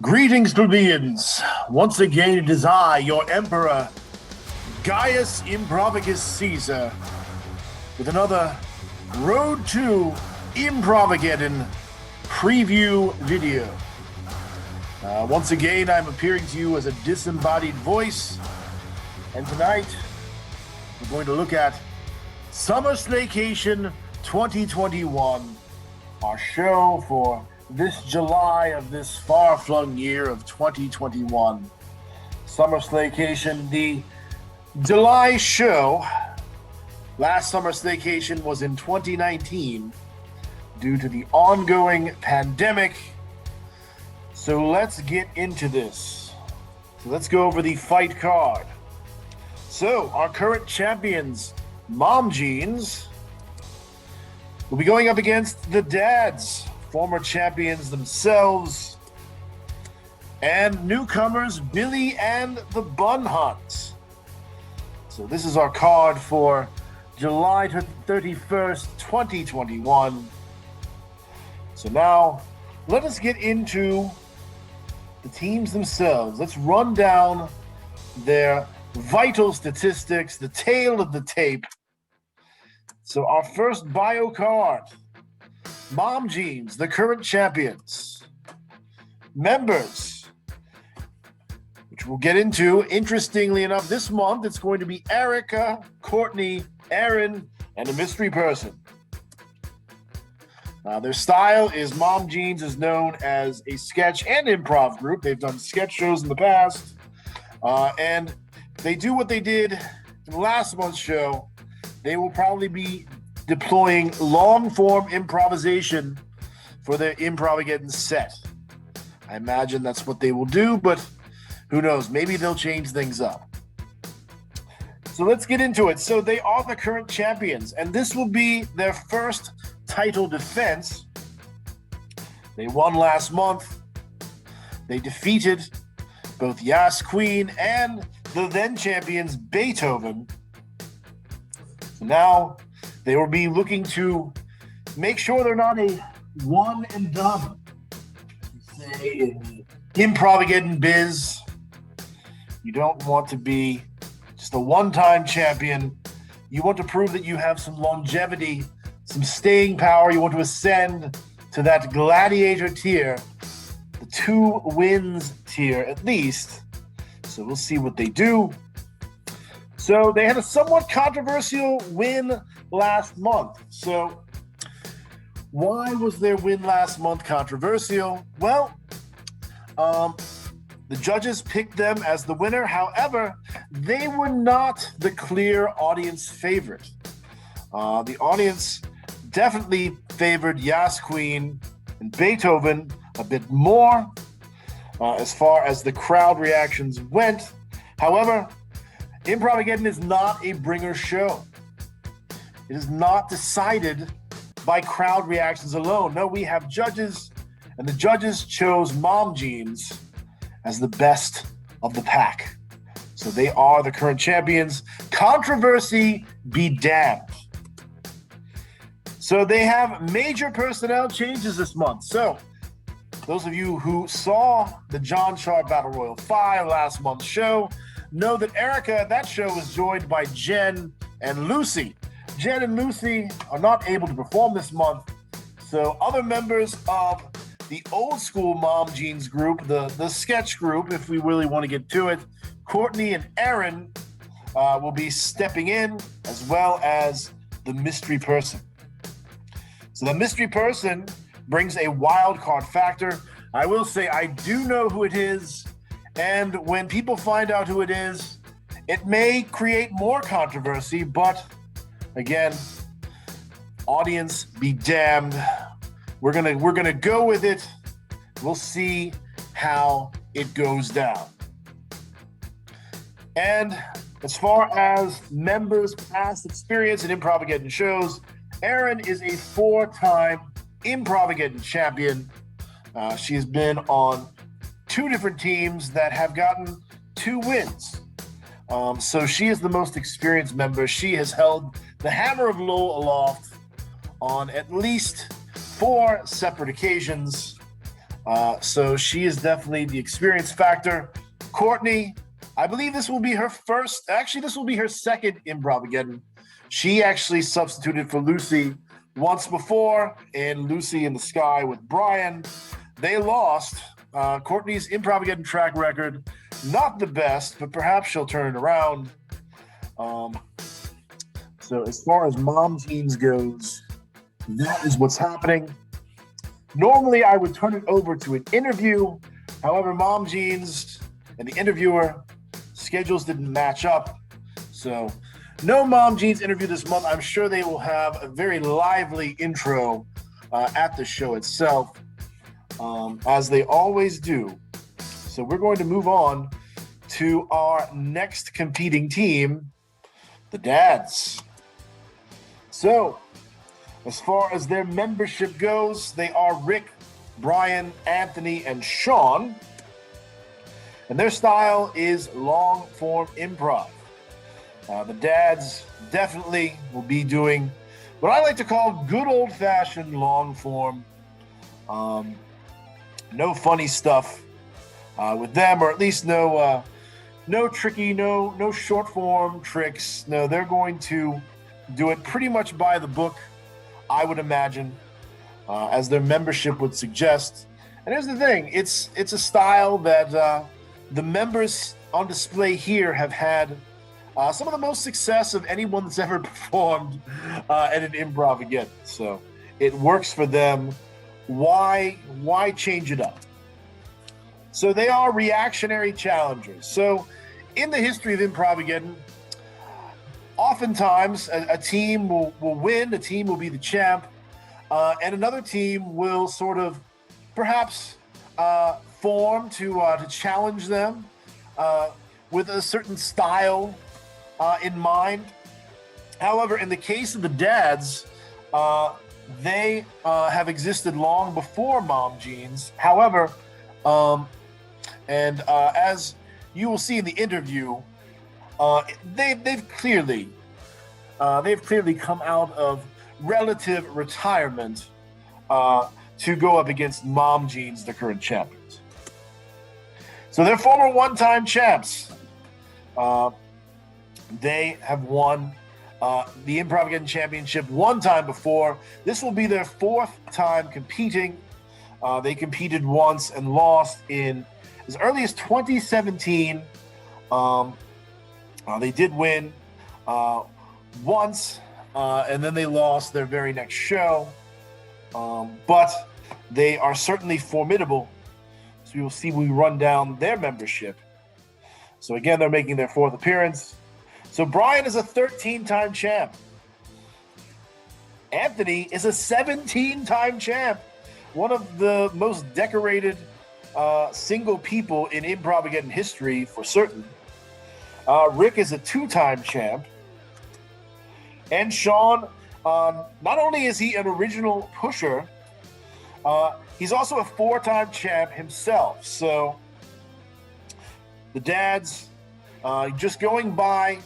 Greetings, plebeians. Once again, it is I, your Emperor, Gaius Improvagus Caesar, with another Road to Improvageddon preview video. Once again, I'm appearing to you as a disembodied voice, and tonight we're going to look at Summer Slaycation 2021, our show for this July of this far-flung year of 2021. Summer Slaycation, the July show. Last Summer Slaycation was in 2019 due to the ongoing pandemic. So let's get into this. So let's go over the fight card. So our current champions, Mom Jeans, will be going up against the Dads, former champions themselves, and newcomers Billy and the Bun Hunt. So this is our card for July 31st, 2021. So now let us get into the teams themselves. Let's run down their vital statistics, the tail of the tape. So our first bio card, Mom Jeans, the current champions. Members, which we'll get into. Interestingly enough, this month it's going to be Erica, Courtney, Aaron, and a mystery person. Their style is Mom Jeans is known as a sketch and improv group. They've done sketch shows in the past. And they do what they did in last month's show. They will probably be deploying long-form improvisation for their Improvageddon set. I imagine that's what they will do, but who knows? Maybe they'll change things up. So let's get into it. So they are the current champions, and this will be their first title defense. They won last month. They defeated both Yas Queen and the then champions Beethoven. So now they will be looking to make sure they're not a one and done. Say in Improvageddon biz, you don't want to be just a one-time champion. You want to prove that you have some longevity, some staying power. You want to ascend to that gladiator tier, the 2 wins tier at least. So we'll see what they do. So they had a somewhat controversial win last month. So why was their win last month controversial? Well, the judges picked them as the winner. However, they were not the clear audience favorite. The audience definitely favored Yas Queen and Beethoven a bit more as far as the crowd reactions went. However, Improvageddon is not a bringer show. It is not decided by crowd reactions alone. No, we have judges, and the judges chose Mom Jeans as the best of the pack. So they are the current champions. Controversy be damned. So they have major personnel changes this month. So those of you who saw the John Sharp Battle Royal 5 last month's show know that Erica at that show was joined by Jen and Lucy. Jen and Lucy are not able to perform this month, so other members of the old school Mom Jeans group, the sketch group, if we really want to get to it, Courtney and Aaron will be stepping in, as well as the mystery person. So the mystery person brings a wild card factor. I will say I do know who it is. And when people find out who it is, it may create more controversy, but again, audience be damned. We're gonna go with it. We'll see how it goes down. And as far as members' past experience in Improvageddon shows, Erin is a 4-time Improvageddon champion. She has been on 2 different teams that have gotten 2 wins. So she is the most experienced member. She has held the Hammer of Lowell aloft on at least 4 separate occasions. So she is definitely the experience factor. Courtney, I believe this will be her first. Actually, this will be her second Improvageddon. She actually substituted for Lucy once before in Lucy in the Sky with Brian. They lost. Courtney's Improvageddon track record, not the best, but perhaps she'll turn it around. So as far as Mom Jeans goes, that is what's happening. Normally, I would turn it over to an interview. However, Mom Jeans and the interviewer schedules didn't match up. So no Mom Jeans interview this month. I'm sure they will have a very lively intro at the show itself, as they always do. So we're going to move on to our next competing team, the Dads. So as far as their membership goes, they are Rick, Brian, Anthony, and Sean. And their style is long-form improv. The Dads definitely will be doing what I like to call good old-fashioned long-form. No funny stuff with them, or at least no tricky, no short-form tricks. No, they're going to do it pretty much by the book, I would imagine, as their membership would suggest. And here's the thing, it's a style that the members on display here have had some of the most success of anyone that's ever performed at an Improvageddon. So it works for them. Why change it up? So they are reactionary challengers. So in the history of Improvageddon, oftentimes a team will win, a team will be the champ, and another team will sort of perhaps form to challenge them with a certain style in mind. However, in the case of the Dads, they have existed long before Mom Jeans. However, as you will see in the interview, they've clearly come out of relative retirement to go up against Mom Jeans, the current champions. So they're former one-time champs. They have won the Improvageddon Championship one time before. This will be their fourth time competing. They competed once and lost in as early as 2017. They did win once, and then they lost their very next show. But they are certainly formidable. So you'll see we run down their membership. So again, they're making their fourth appearance. So Brian is a 13-time champ. Anthony is a 17-time champ. One of the most decorated single people in Improvageddon history for certain. Rick is a 2-time champ. And Sean, not only is he an original pusher, he's also a 4-time champ himself. So the Dads, just going by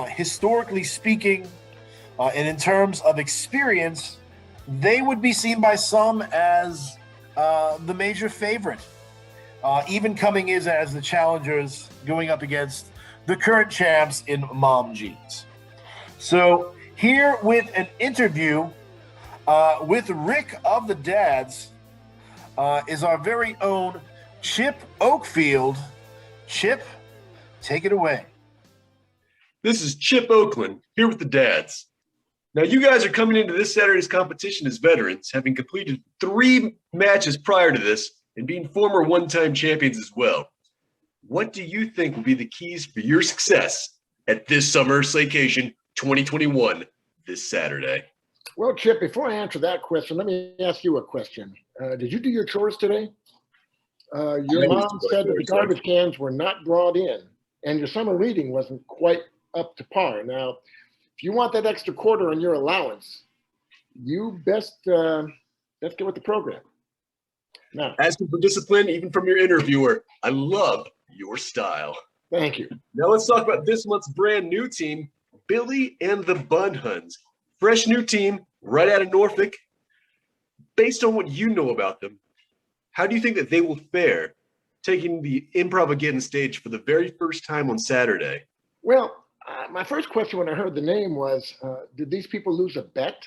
historically speaking, and in terms of experience, they would be seen by some as the major favorite, even coming in as the challengers going up against the current champs in Mom Jeans. So here with an interview with Rick of the Dads is our very own Chip Oakfield. Chip, take it away. This is Chip Oakland, here with the Dads. Now, you guys are coming into this Saturday's competition as veterans, having completed 3 matches prior to this and being former one-time champions as well. What do you think will be the keys for your success at this summer Slaycation 2021 this Saturday? Well, Chip, before I answer that question, let me ask you a question. Did you do your chores today? Your mom said that the garbage cans were not brought in, and your summer reading wasn't quite up to par. Now, if you want that extra quarter on your allowance, you best get with the program. Now, asking for discipline, even from your interviewer, I love your style. Thank you. Now let's talk about this month's brand new team, Billy and the Bun Huns. Fresh new team, right out of Norfolk. Based on what you know about them, how do you think that they will fare taking the Improvageddon stage for the very first time on Saturday? Well, my first question when I heard the name was, did these people lose a bet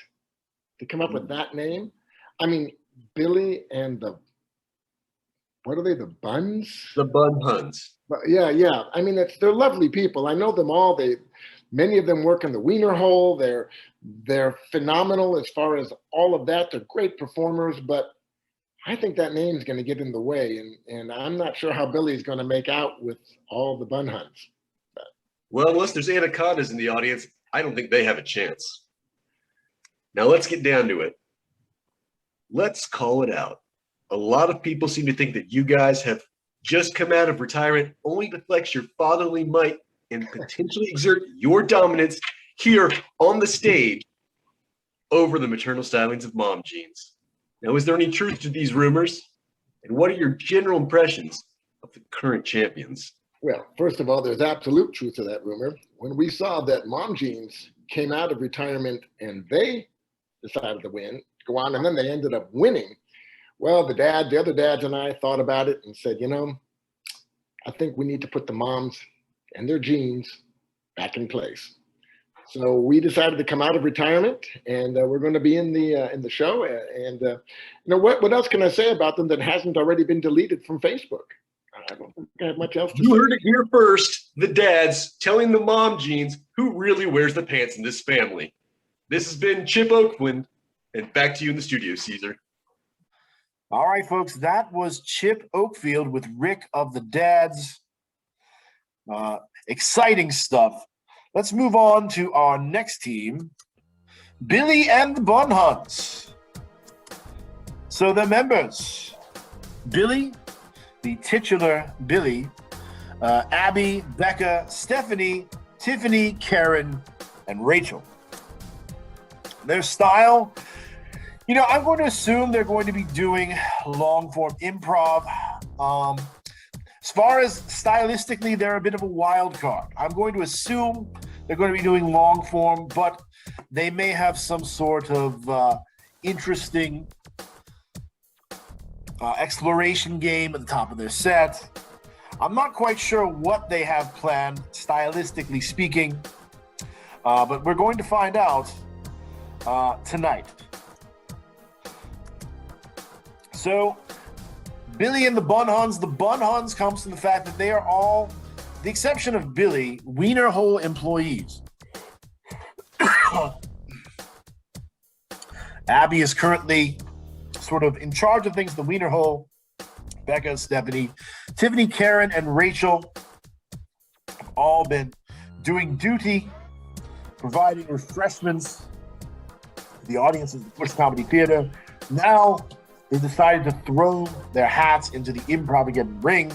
to come up with that name? I mean, Billy and what are they, the Buns? The Bun Huns. But yeah. I mean, they're lovely people. I know them all. Many of them work in the Wiener Hole. They're phenomenal as far as all of that. They're great performers, but I think that name's going to get in the way, and I'm not sure how Billy's going to make out with all the Bun Huns. Well, unless there's anacondas in the audience, I don't think they have a chance. Now let's get down to it. Let's call it out. A lot of people seem to think that you guys have just come out of retirement only to flex your fatherly might and potentially exert your dominance here on the stage over the maternal stylings of mom jeans. Now, is there any truth to these rumors? And what are your general impressions of the current champions? Well, first of all, there's absolute truth to that rumor. When we saw that mom jeans came out of retirement and they decided to go on, and then they ended up winning. Well, the other dads and I thought about it and said, I think we need to put the moms and their jeans back in place. So we decided to come out of retirement, and we're going to be in the show. And what else can I say about them that hasn't already been deleted from Facebook? I don't think I have much else to say. You heard it here first. The dads telling the mom jeans who really wears the pants in this family. This has been Chip Oakland, and back to you in the studio, Caesar. All right, folks, that was Chip Oakfield with Rick of the Dads. Exciting stuff. Let's move on to our next team, Billy and the Bun Huns. So the members, Billy, the titular Billy, Abby, Becca, Stephanie, Tiffany, Karen, and Rachel. Their style, I'm going to assume they're going to be doing long-form improv. As far as stylistically, they're a bit of a wild card. I'm going to assume they're going to be doing long-form, but they may have some sort of interesting exploration game at the top of their set. I'm not quite sure what they have planned, stylistically speaking, but we're going to find out tonight. So, Billy and the Bun Huns comes from the fact that they are all, the exception of Billy, Wiener Hole employees. Abby is currently sort of in charge of things at the Wiener Hole. Becca, Stephanie, Tiffany, Karen, and Rachel have all been doing duty, providing refreshments to the audiences at the Bush Comedy Theater. Now, they decided to throw their hats into the Improvageddon ring.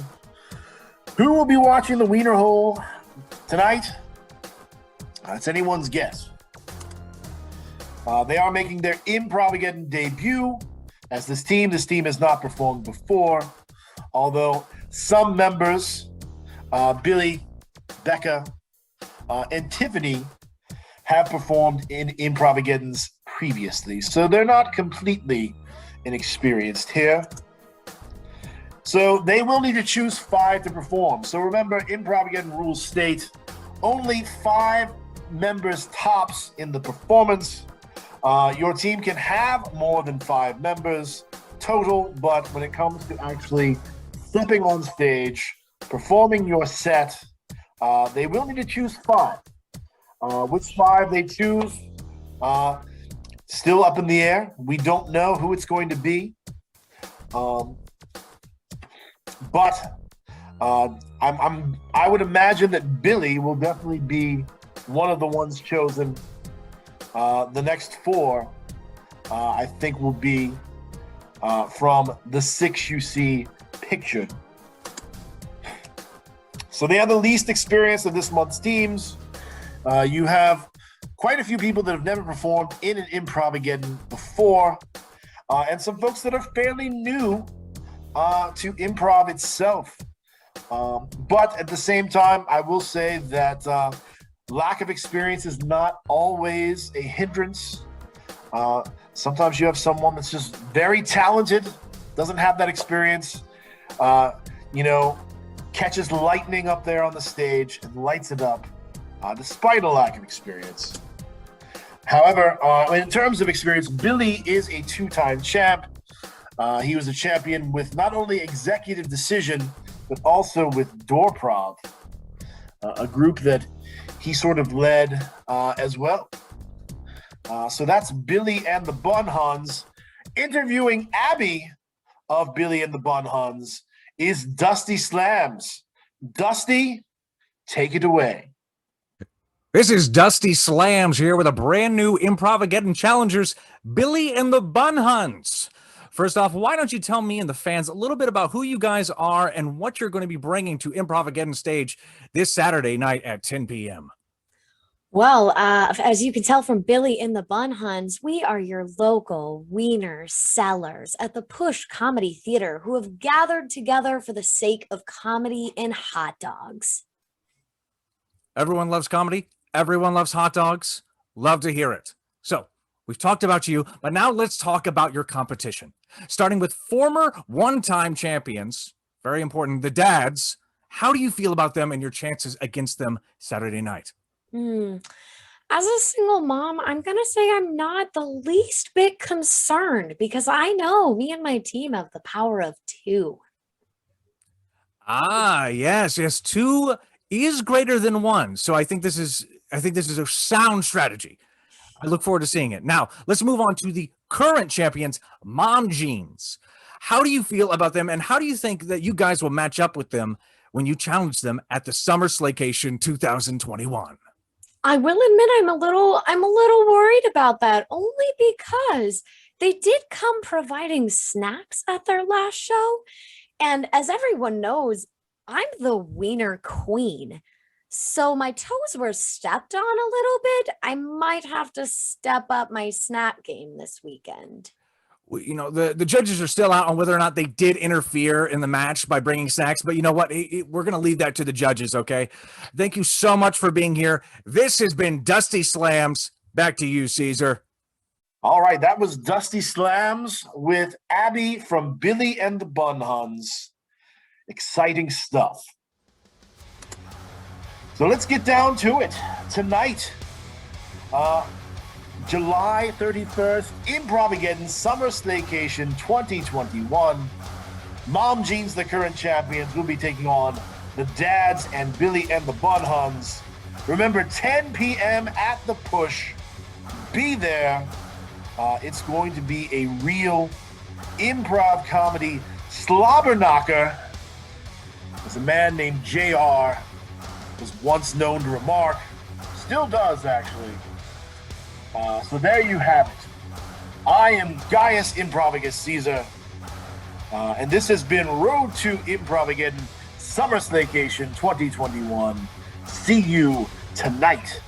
Who will be watching the Wiener Hole tonight? It's anyone's guess. They are making their Improvageddon debut as this team. This team has not performed before, although some members, Billy, Becca, and Tiffany, have performed in Improvageddons previously. So they're not completely inexperienced here. So they will need to choose 5 to perform. So remember, Improvageddon rules state only 5 members tops in the performance. Your team can have more than 5 members total, but when it comes to actually stepping on stage, performing your set, they will need to choose 5. Which 5 they choose, still up in the air. We don't know who it's going to be. But I would imagine that Billy will definitely be one of the ones chosen. The next 4, I think, will be from the 6 you see pictured. So they are the least experienced of this month's teams. You have quite a few people that have never performed in an Improvageddon before, and some folks that are fairly new to improv itself. But at the same time, I will say that lack of experience is not always a hindrance. Sometimes you have someone that's just very talented doesn't have that experience. Catches lightning up there on the stage and lights it up, despite a lack of experience. However, in terms of experience, Billy is a two-time champ. He was a champion with not only executive decision, but also with Dorprov, a group that he sort of led as well. So that's Billy and the Bun Huns. Interviewing Abby of Billy and the Bun Huns is Dusty Slams. Dusty, take it away. This is Dusty Slams here with a brand new Improvageddon challengers, Billy and the Bun Huns. First off, why don't you tell me and the fans a little bit about who you guys are and what you're going to be bringing to Improvageddon stage this Saturday night at 10 p.m. Well, as you can tell from Billy and the Bun Huns, we are your local wiener sellers at the Push Comedy Theater who have gathered together for the sake of comedy and hot dogs. Everyone loves comedy. Everyone loves hot dogs. Love to hear it. So we've talked about you, but now let's talk about your competition. Starting with former one-time champions, very important, the Dads. How do you feel about them and your chances against them Saturday night? As a single mom, I'm going to say I'm not the least bit concerned because I know me and my team have the power of two. Yes. Two is greater than one. So I think this is a sound strategy. I look forward to seeing it. Now, let's move on to the current champions, Mom Jeans. How do you feel about them, and how do you think that you guys will match up with them when you challenge them at the Summer Slaycation 2021? I will admit I'm a little worried about that, only because they did come providing snacks at their last show. And as everyone knows, I'm the wiener queen. So my toes were stepped on a little bit. I might have to step up my snack game this weekend. The judges are still out on whether or not they did interfere in the match by bringing snacks, but you know what? We're going to leave that to the judges, okay? Thank you so much for being here. This has been Dusty Slams. Back to you, Caesar. All right, that was Dusty Slams with Abby from Billy and the Bun Huns. Exciting stuff. So let's get down to it. Tonight, July 31st, Improvageddon Summer Slaycation 2021. Mom Jeans, the current champions, will be taking on the Dads and Billy and the Bun Huns. Remember, 10 p.m. at the Push. Be there. It's going to be a real improv comedy slobber knocker. There's a man named JR, was once known to remark, still does actually. So there you have it. I am Gaius Improvagus Caesar, and this has been Road to Improvageddon Summer Slaycation 2021. See you tonight.